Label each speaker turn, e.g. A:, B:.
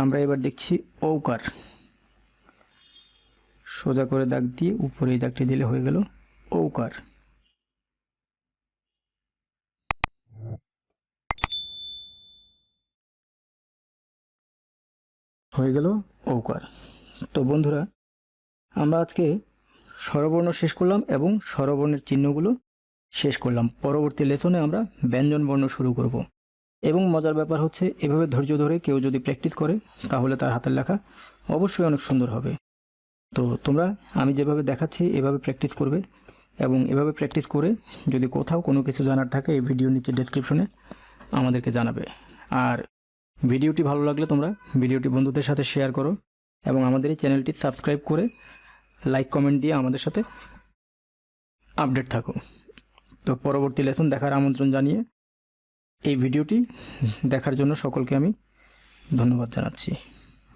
A: আমরা এবার দেখছি ঔকার। সোজা করে দাগ দিয়ে উপরে এই দাগটি দিলে হয়ে গেল ঔকার। হয়ে গেল ঔকার। তো বন্ধুরা, আমরা আজকে স্বরবর্ণ শেষ করলাম এবং স্বরবর্ণের চিহ্নগুলো শেষ করলাম। পরবর্তী লেসনে আমরা ব্যঞ্জন বর্ণ শুরু করব। এবং মজার ব্যাপার হচ্ছে, এভাবে ধৈর্য ধরে কেউ যদি প্র্যাকটিস করে তাহলে তার হাতের লেখা অবশ্যই অনেক সুন্দর হবে। তো তোমরা আমি যেভাবে দেখাচ্ছি এভাবে প্র্যাকটিস করবে, এবং এভাবে প্র্যাকটিস করে যদি কোথাও কোনো কিছু জানার থাকে এই ভিডিও নিচে ডেসক্রিপশনে আমাদেরকে জানাবে। আর ভিডিওটি ভালো লাগলে তোমরা ভিডিওটি বন্ধুদের সাথে শেয়ার করো এবং আমাদের এই চ্যানেলটি সাবস্ক্রাইব করে লাইক কমেন্ট দিয়ে আমাদের সাথে আপডেট থাকো। তো পরবর্তী লেসন দেখার আমন্ত্রণ জানিয়ে এই ভিডিওটি দেখার জন্য সকলকে আমি ধন্যবাদ জানাচ্ছি।